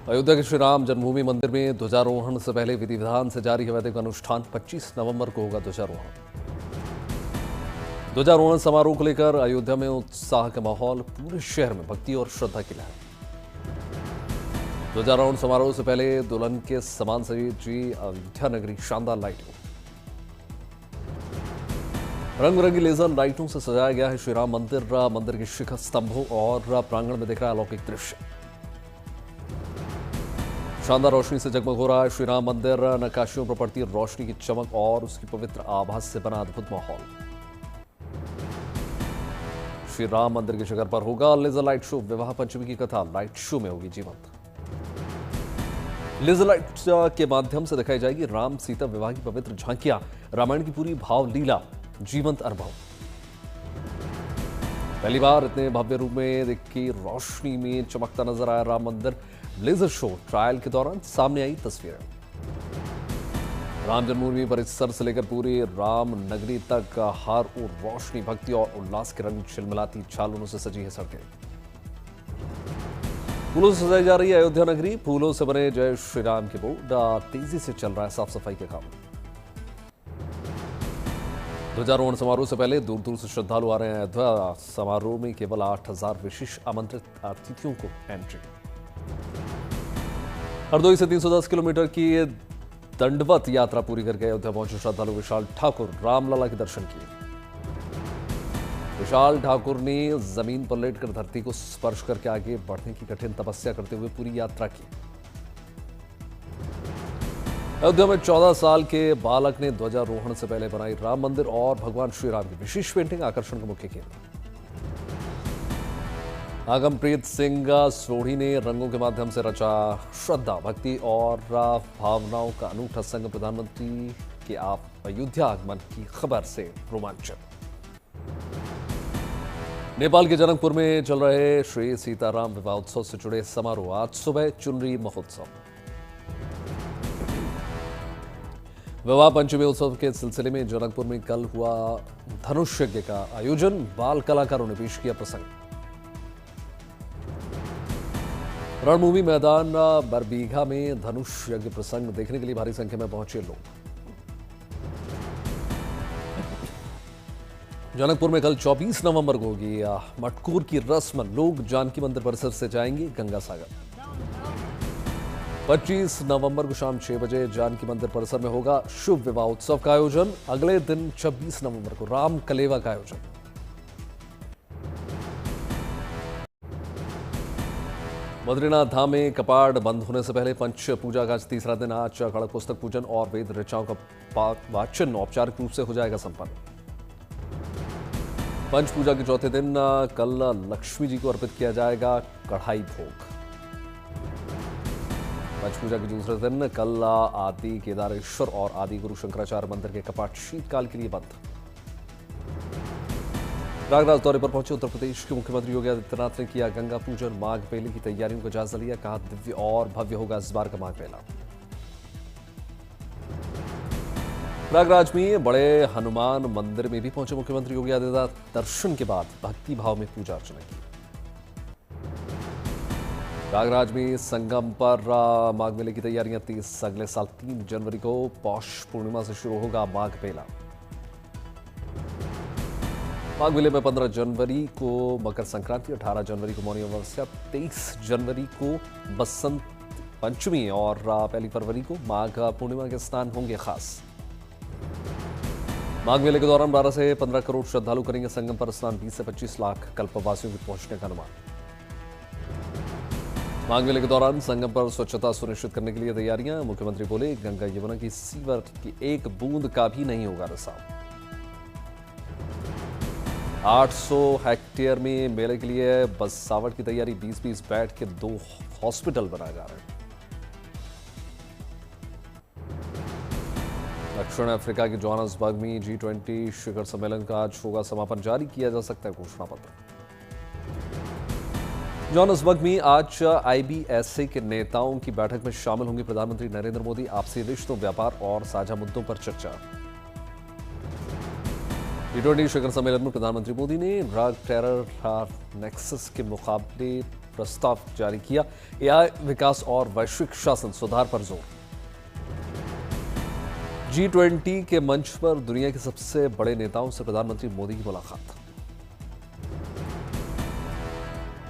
अयोध्या के श्री राम जन्मभूमि मंदिर में ध्वजारोहण से पहले विधि विधान से जारी है वैदिक अनुष्ठान। 25 नवंबर को होगा ध्वजारोहण। ध्वजारोहण समारोह को लेकर अयोध्या में उत्साह का माहौल, पूरे शहर में भक्ति और श्रद्धा की लहर। ध्वजारोहण समारोह से पहले दुल्हन के समान सजी अयोध्या नगरी शानदार लाइटों, रंग बिरंगी लेजर लाइटों से सजाया गया है श्री राम मंदिर। मंदिर के शिखर स्तंभों और प्रांगण में दिख रहा है अलौकिक दृश्य। शानदार रोशनी से जगमग हो रहा है श्री राम मंदिर। नक्काशियों पर पड़ती रोशनी की चमक और उसकी पवित्र आभास से बना अद्भुत माहौल। श्री राम मंदिर के शिखर पर होगा लेजर लाइट शो। विवाह पंचमी की कथा लाइट शो में होगी जीवंत। लेजर लाइट के माध्यम से दिखाई जाएगी राम सीता विवाह की पवित्र झांकियां, रामायण की पूरी भाव लीला, जीवंत अनुभव। पहली बार इतने भव्य रूप में देखी रोशनी में चमकता नजर आया राम मंदिर। लेजर शो ट्रायल के दौरान सामने आई तस्वीरें। राम जन्मभूमि परिसर से लेकर पूरी राम नगरी तक हर ओर रोशनी, भक्ति और उल्लास के रंग झिलमिलाती झालरों से सजी है सड़कें। फूलों से सजाई जा रही है अयोध्या नगरी। फूलों से बने जय श्री राम के बोर्ड। तेजी से चल रहा है साफ सफाई का काम। ध्वजारोहण समारोह से पहले दूर दूर से श्रद्धालु आ रहे हैं अयोध्या। समारोह में केवल 8,000 विशेष आमंत्रित अतिथियों को एंट्री। हरदोई से 310 किलोमीटर की दंडवत यात्रा पूरी करके अयोध्या पहुंचे श्रद्धालु विशाल ठाकुर रामलला के दर्शन किए। विशाल ठाकुर ने जमीन पर लेटकर धरती को स्पर्श करके आगे बढ़ने की कठिन तपस्या करते हुए पूरी यात्रा की। अयोध्या में 14 साल के बालक ने ध्वजारोहण से पहले बनाई राम मंदिर और भगवान श्री राम की विशेष पेंटिंग आकर्षण का मुख्य केंद्र। आगमप्रीत सिंह सोढ़ी ने रंगों के माध्यम से रचा श्रद्धा, भक्ति और भावनाओं का अनूठा संग। प्रधानमंत्री के अयोध्या आगमन की खबर से रोमांचक। नेपाल के जनकपुर में चल रहे श्री सीताराम विवाह उत्सव से जुड़े समारोह। आज सुबह चुनरी महोत्सव। विवाह पंचमी उत्सव के सिलसिले में जनकपुर में कल हुआ धनुष यज्ञ का आयोजन। बाल कलाकारों ने पेश किया प्रसंग। रणभूमि मैदान बरबीघा में धनुष यज्ञ प्रसंग देखने के लिए भारी संख्या में पहुंचे लोग। जनकपुर में कल 24 नवंबर को होगी मटकूर की रस्म। लोग जानकी मंदिर परिसर से जाएंगे गंगा सागर। 25 नवंबर को शाम 6 बजे जानकी मंदिर परिसर में होगा शुभ विवाह उत्सव का आयोजन। अगले दिन 26 नवंबर को राम कलेवा का आयोजन। बद्रीनाथ धाम में कपाट बंद होने से पहले पंच पूजा का तीसरा दिन आज खड़ग पुस्तक पूजन और वेद ऋचाओं का वाचन औपचारिक रूप से हो जाएगा संपन्न। पंच पूजा के चौथे दिन कल लक्ष्मी जी को अर्पित किया जाएगा कढ़ाई भोग। पंच पूजा के दूसरे दिन कल आदि केदारेश्वर और आदि गुरु शंकराचार्य मंदिर के कपाट शीतकाल के लिए बंद। प्रयागराज दौरे पर पहुंचे उत्तर प्रदेश के मुख्यमंत्री योगी आदित्यनाथ ने किया गंगा पूजन। माघ मेले की तैयारियों का जायजा लिया। कहा दिव्य और भव्य होगा इस बार का माघ मेला। प्रयागराज में बड़े हनुमान मंदिर में भी पहुंचे मुख्यमंत्री योगी आदित्यनाथ। दर्शन के बाद भक्ति भाव में पूजा अर्चना की। प्रयागराज में संगम पर माघ मेले की तैयारियां तेज। अगले साल 3 जनवरी को पौष पूर्णिमा से शुरू होगा माघ मेला। माघ मेले में 15 जनवरी को मकर संक्रांति, 18 जनवरी को मौनी अमावस्या, 23 जनवरी को बसंत पंचमी और 1 फरवरी को माघ पूर्णिमा के स्नान होंगे खास। माघ मेले के दौरान 12 से 15 करोड़ श्रद्धालु करेंगे संगम पर स्नान। 20 से 25 लाख कल्पवासियों के पहुंचने का अनुमान। माघ मेले के दौरान संगम पर स्वच्छता सुनिश्चित करने के लिए तैयारियां। मुख्यमंत्री बोले गंगा यमुना की सीवर की एक बूंद का भी नहीं होगा रिसाव। 800 हेक्टेयर में मेले के लिए बसावट की तैयारी। 20-20 बेड के 2 हॉस्पिटल बनाए जा रहे हैं। दक्षिण अफ्रीका के जोहान्सबर्ग में G20 शिखर सम्मेलन का आज होगा समापन। जारी किया जा सकता है घोषणा पत्र। जोहान्सबर्ग में आज IBSA के नेताओं की बैठक में शामिल होंगे प्रधानमंत्री नरेंद्र मोदी। आपसी रिश्तों, व्यापार और साझा मुद्दों पर चर्चा। G20 शिखर सम्मेलन में प्रधानमंत्री मोदी ने ड्रग टेरर नेक्सस के मुकाबले प्रस्ताव जारी किया। एआई विकास और वैश्विक शासन सुधार पर जोर। G20 के मंच पर दुनिया के सबसे बड़े नेताओं से प्रधानमंत्री मोदी की मुलाकात।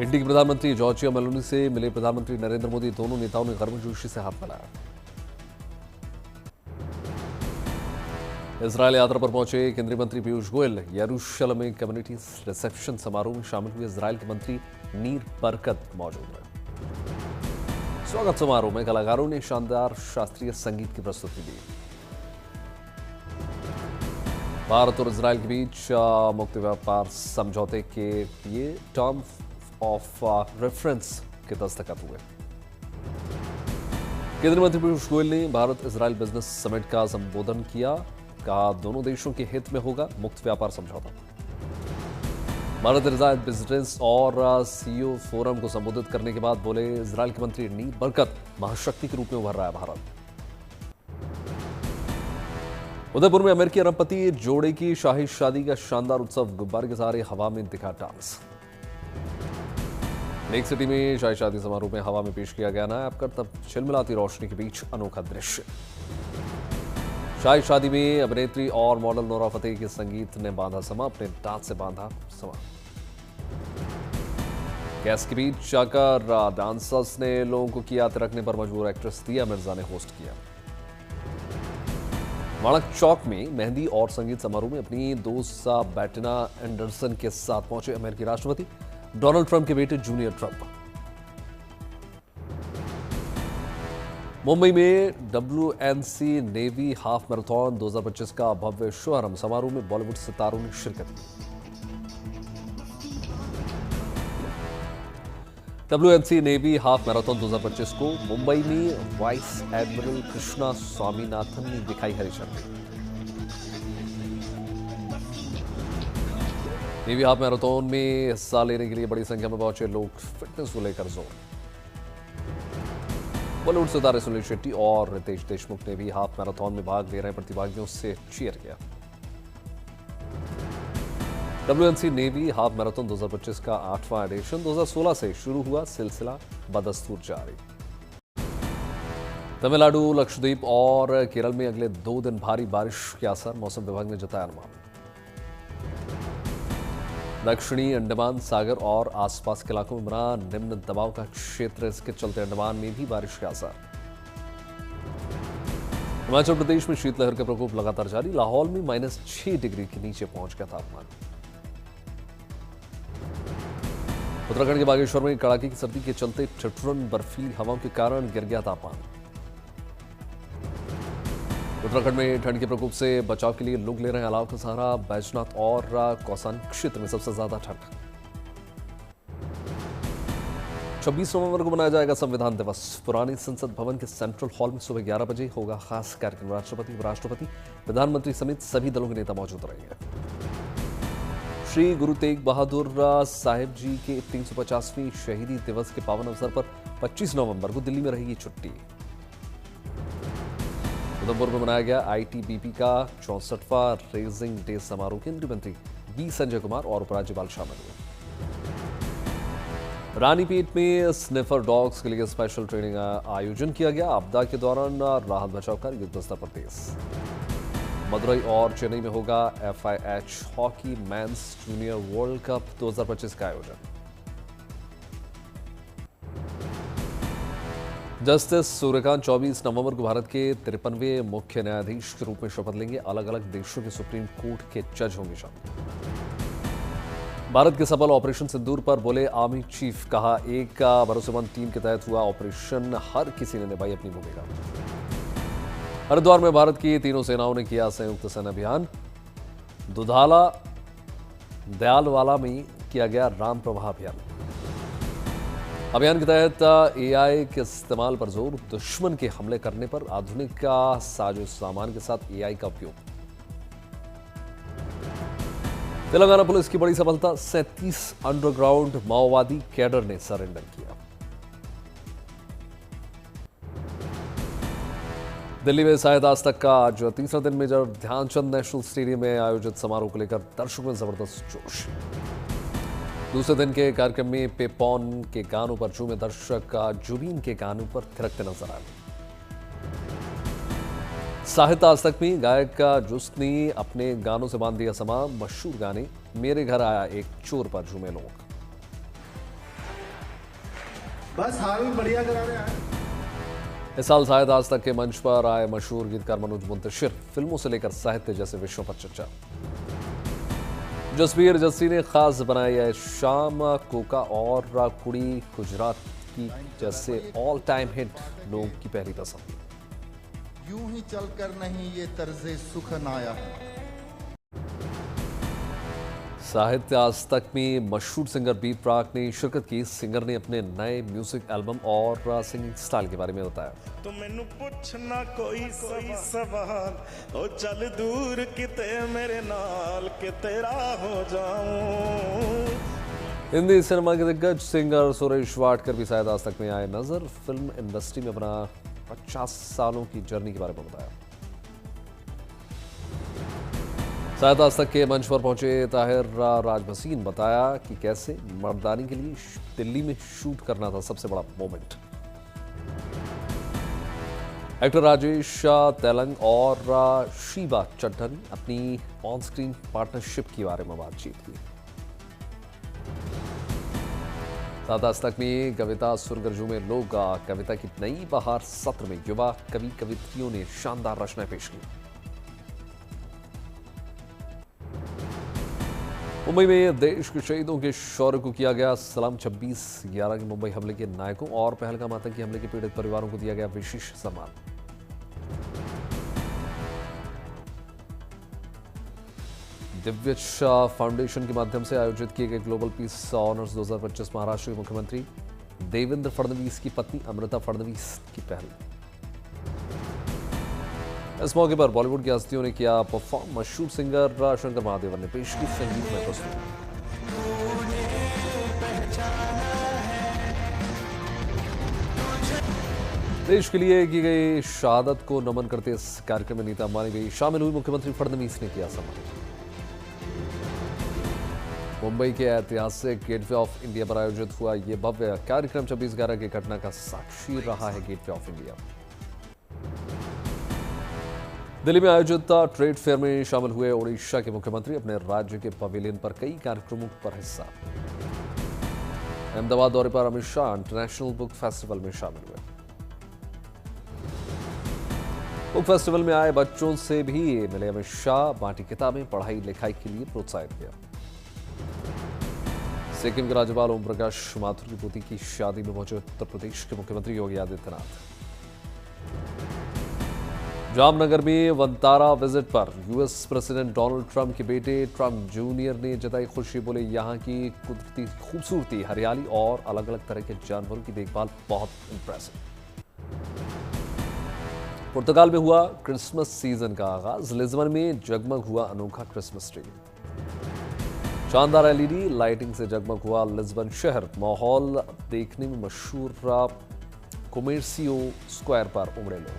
इटली के प्रधानमंत्री जॉर्जिया मेलोनी से मिले प्रधानमंत्री नरेंद्र मोदी। दोनों नेताओं ने गर्मजोशी से हाथ मिलाया। इजरायल यात्रा पर पहुंचे केंद्रीय मंत्री पीयूष गोयल यरूशलेम में कम्युनिटी रिसेप्शन समारोह में शामिल हुए। इजरायल के मंत्री नीर बरकत मौजूद रहे। स्वागत समारोह में कलाकारों ने शानदार शास्त्रीय संगीत की प्रस्तुति दी। भारत और इजरायल के बीच मुक्त व्यापार समझौते के लिए टर्म ऑफ रेफरेंस के दस्तखत हुए। केंद्रीय मंत्री पीयूष गोयल ने भारत इजरायल बिजनेस समिट का संबोधन किया। कहा दोनों देशों के हित में होगा मुक्त व्यापार समझौता। भारत इजरायल बिजनेस और सीईओ फोरम को संबोधित करने के बाद बोले इजरायल के मंत्री नीर बरकत महाशक्ति के रूप में उभर रहा है भारत। उदयपुर में अमेरिकी अरबपति जोड़े की शाही शादी का शानदार उत्सव। गुब्बारे के सहारे हवा में दिखा डांस। लेक सिटी में शाही शादी समारोह में हवा में पेश किया गया नया एपकर तब झिलमिलाती रोशनी के बीच अनोखा दृश्य। शाही शादी में अभिनेत्री और मॉडल नोरा फतेही के संगीत ने बांधा समा। अपने डांस से बांधा समा। गैस के बीच जाकर डांसर्स ने लोगों को किया तिरकने पर मजबूर। एक्ट्रेस दिया मिर्जा ने होस्ट किया। माणक चौक में मेहंदी और संगीत समारोह में अपनी दोस्त बैटिना एंडरसन के साथ पहुंचे अमेरिकी राष्ट्रपति डोनाल्ड ट्रंप के बेटे जूनियर ट्रंप। मुंबई में WNC नेवी हाफ मैराथन 2025 का भव्य शुभारंभ। समारोह में बॉलीवुड सितारों ने शिरकत की। WNC नेवी हाफ मैराथन 2025 को मुंबई में वाइस एडमिरल कृष्णा स्वामीनाथन ने दिखाई हरी झंडी। नेवी हाफ मैराथन में हिस्सा लेने के लिए बड़ी संख्या में पहुंचे लोग। फिटनेस को लेकर जोर। बॉलीवुड सितारे सुनील शेट्टी और रितेश देशमुख ने भी हाफ मैराथन में भाग ले रहे प्रतिभागियों से चीयर किया। WNC नेवी हाफ मैराथन 2025 का 8वां एडिशन 2016 से शुरू हुआ। सिलसिला बदस्तूर जारी। तमिलनाडु, लक्षद्वीप और केरल में अगले 2 दिन भारी बारिश के आसार। मौसम विभाग ने जताया अनुमान। दक्षिणी अंडमान सागर और आसपास के इलाकों में बना निम्न दबाव का क्षेत्र। इसके चलते अंडमान में भी बारिश के आसार। हिमाचल प्रदेश में शीतलहर का प्रकोप लगातार जारी। लाहौल में -6 डिग्री के नीचे पहुंच गया तापमान। उत्तराखंड के बागेश्वर में कड़ाके की सर्दी के चलते ठिठुरन बर्फीली हवाओं के कारण गिर गया तापमान। उत्तराखंड में ठंड के प्रकोप से बचाव के लिए लोग ले रहे हैं अलाव का सहारा। बैजनाथ और कौसानी क्षेत्र में सबसे ज्यादा ठंड। 26 नवंबर को मनाया जाएगा संविधान दिवस। पुराने संसद भवन के सेंट्रल हॉल में सुबह 11 बजे होगा खास कार्यक्रम। राष्ट्रपति, उपराष्ट्रपति, प्रधानमंत्री समेत सभी दलों के नेता मौजूद रहेंगे। श्री गुरु तेग बहादुर साहिब जी के 350वीं शहीदी दिवस के पावन अवसर पर 25 नवंबर को दिल्ली में रहेगी छुट्टी। उधमपुर में मनाया गया ITBP का 64वां रेजिंग डे समारोह। केंद्रीय मंत्री B संजय कुमार और उपराज्यपाल शामिल हुए। रानीपेट में स्निफर डॉग्स के लिए स्पेशल ट्रेनिंग आयोजन किया गया। आपदा के दौरान राहत बचाव कार्य युद्धस्तर पर तेज। मदुरई और चेन्नई में होगा FIH hockey mains junior world cup 2025 का आयोजन। जस्टिस सूर्यकांत 24 नवंबर को भारत के 53वें मुख्य न्यायाधीश के रूप में शपथ लेंगे। अलग अलग देशों के सुप्रीम कोर्ट के जज होंगे शामिल। भारत के सफल ऑपरेशन सिंदूर पर बोले आर्मी चीफ। कहा एक भरोसेमंद टीम के तहत हुआ ऑपरेशन। हर किसी ने निभाई अपनी भूमिका। हरिद्वार में भारत की तीनों सेनाओं ने किया संयुक्त सेना अभियान। दुधाला दयालवाला में किया गया राम प्रवाह अभियान। अभियान के तहत AI के इस्तेमाल पर जोर। दुश्मन के हमले करने पर आधुनिक साजो सामान के साथ AI का उपयोग। तेलंगाना पुलिस की बड़ी सफलता। 37 अंडरग्राउंड माओवादी कैडर ने सरेंडर किया। दिल्ली में शायद आज तक का आज तीसरा दिन मेजर ध्यानचंद नेशनल स्टेडियम में आयोजित समारोह को लेकर दर्शकों में जबरदस्त जोश। दूसरे दिन के कार्यक्रम में पेपॉन के गानों पर झूमे दर्शक जुबीन के गानों पर थिरकते नजर आए। साहित्य आज तक में गायक जुस्त ने अपने गानों से बांध दिया समा। मशहूर गाने मेरे घर आया एक चोर पर झूमे लोग। बस हाल बढ़िया करा रहे हैं। इस साल साहित्य आज तक के मंच पर आए मशहूर गीतकार मनोज मुंतशिर फिल्मों से लेकर साहित्य जैसे विषयों पर चर्चा। जसबीर जस्सी ने खास बनाया है शाम कोका और कुड़ी गुजरात की जैसे ऑल टाइम हिट लोगों की पहली पसंद। यूं ही चलकर नहीं ये तर्जे सुखन आया। साहित्य आज तक में मशहूर सिंगर बी प्राक ने शिरकत की। सिंगर ने अपने नए म्यूजिक एल्बम और सिंगिंग स्टाइल के बारे में बताया। तो मैनू पूछना कोई सवाल ओ चल दूर किते मेरे नाल के तेरा हो जाऊं। हिंदी सिनेमा के दिग्गज सिंगर सुरेश वाडकर भी शायद आज तक में आए नजर। फिल्म इंडस्ट्री में अपना 50 सालों की जर्नी के बारे में बताया। शायद आज तक के मंच पर पहुंचे ताहिर राजभसीन बताया कि कैसे मर्दानी के लिए दिल्ली में शूट करना था सबसे बड़ा मोमेंट। एक्टर राजेश तेलंग और शीबा चड्ढा ने अपनी ऑन स्क्रीन पार्टनरशिप के बारे में बातचीत की। साथ आज तक में कविता सुरगरजू में लोग कविता की नई बहार सत्र में युवा कवि कवित्रियों ने शानदार रचनाएं पेश की। मुंबई में देश के शहीदों के शौर्य को किया गया सलाम। 26/11 के मुंबई हमले के नायकों और पहलगाम आतंकी हमले के पीड़ित परिवारों को दिया गया विशेष सम्मान। दिव्य फाउंडेशन के माध्यम से आयोजित किए गए ग्लोबल पीस ऑनर्स 2025 महाराष्ट्र के मुख्यमंत्री देवेंद्र फडणवीस की पत्नी अमृता फडणवीस की पहल। इस मौके पर बॉलीवुड की हस्तियों ने किया परफॉर्म। मशहूर सिंगर शंकर महादेवन ने पेश की संगीत में प्रस्तुति। देश के लिए की गई शहादत को नमन करते इस कार्यक्रम में नीता अंबानी गई शामिल हुई। मुख्यमंत्री फडणवीस ने किया सम्मान। मुंबई के ऐतिहासिक गेटवे ऑफ इंडिया पर आयोजित हुआ यह भव्य कार्यक्रम 26/11 की घटना का साक्षी रहा है। गेटवे ऑफ इंडिया दिल्ली में आयोजित ट्रेड फेयर में शामिल हुए ओडिशा के मुख्यमंत्री अपने राज्य के पवेलियन पर कई कार्यक्रमों पर हिस्सा। अहमदाबाद दौरे पर Amit Shah international book festival में शामिल हुए। बुक फेस्टिवल में आए बच्चों से भी मिले अमित शाह, बांटी किताबें, पढ़ाई लिखाई के लिए प्रोत्साहित किया। सिक्किम के राज्यपाल ओम प्रकाश माथुर की पोती की शादी में पहुंचे उत्तर प्रदेश के मुख्यमंत्री योगी आदित्यनाथ। जामनगर में वंतारा विजिट पर यूएस प्रेसिडेंट डोनाल्ड ट्रंप के बेटे ट्रंप जूनियर ने जताई खुशी। बोले यहां की कुदरती खूबसूरती, हरियाली और अलग अलग तरह के जानवरों की देखभाल बहुत इंप्रेसिव। पुर्तगाल में हुआ क्रिसमस सीजन का आगाज। लिस्बन में जगमग हुआ अनोखा क्रिसमस ट्री। शानदार एलईडी लाइटिंग से जगमग हुआ लिस्बन शहर। माहौल देखने में मशहूर कोमेर्सियो स्क्वायर पर उमड़े लोग।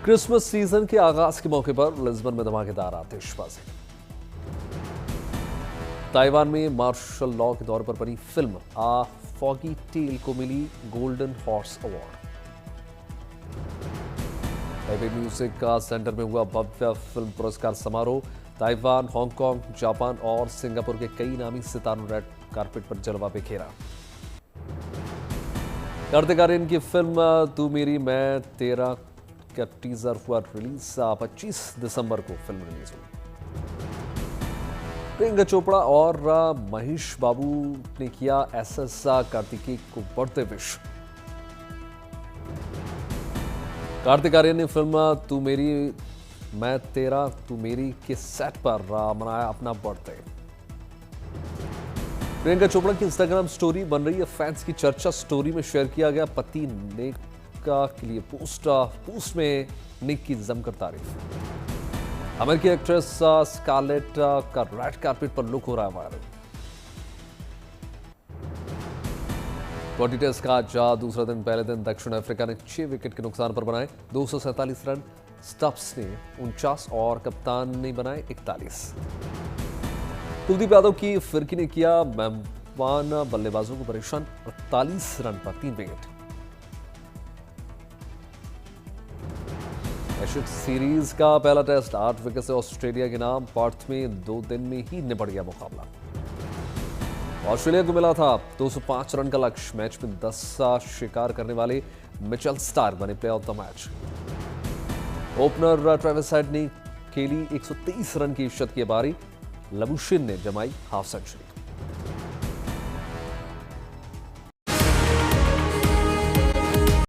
क्रिसमस सीजन के आगाज के मौके पर लिस्बन में धमाकेदार आतिशबाजी। ताइवान में मार्शल लॉ के दौर पर बनी फिल्म आ फॉगी टेल को मिली golden horse award. Taipei music का सेंटर में हुआ भव्य फिल्म पुरस्कार समारोह। ताइवान, हांगकांग, जापान और सिंगापुर के कई नामी सितारों रेड कारपेट पर जलवा बिखेरा। कार्तिक आर्यन की फिल्म तू मेरी मैं तेरा का टीजर हुआ रिलीज। 25 दिसंबर को फिल्म रिलीज हुई। प्रियंका चोपड़ा और महेश बाबू ने किया एसएस कार्तिकेय को बर्थडे विश। कार्तिक आर्यन ने फिल्म तू मेरी मैं तेरा तू मेरी के सेट पर मनाया अपना बर्थडे। प्रियंका चोपड़ा की इंस्टाग्राम स्टोरी बन रही है फैंस की चर्चा। स्टोरी में शेयर किया गया पति निक के लिए पोस्ट में निक की जमकर तारीफ। अमेरिकी एक्ट्रेस स्कारलेट का रेड कार्पेट पर लुक हो रहा है वायरल। ट्वेंटी टेस्ट का आज दूसरा दिन। पहले दिन दक्षिण अफ्रीका ने 6 विकेट के नुकसान पर बनाए 247 रन। स्टब्स ने 49 और कप्तान ने बनाए 41। कुलदीप यादव की फिरकी ने किया मेहमान बल्लेबाजों को परेशान। 48 रन पर 3 विकेट। एशेज सीरीज का पहला टेस्ट 8 विकेट से ऑस्ट्रेलिया के नाम। पर्थ में 2 दिन में ही निपट गया मुकाबला। ऑस्ट्रेलिया को मिला था 205 रन का लक्ष्य। मैच में 10 शिकार करने वाले मिचेल स्टार्क बने player of the match. Opener Travis head ने खेली 123 रन की शतकीय पारी। लबुशेन ने जमाई हाफ सेंचुरी।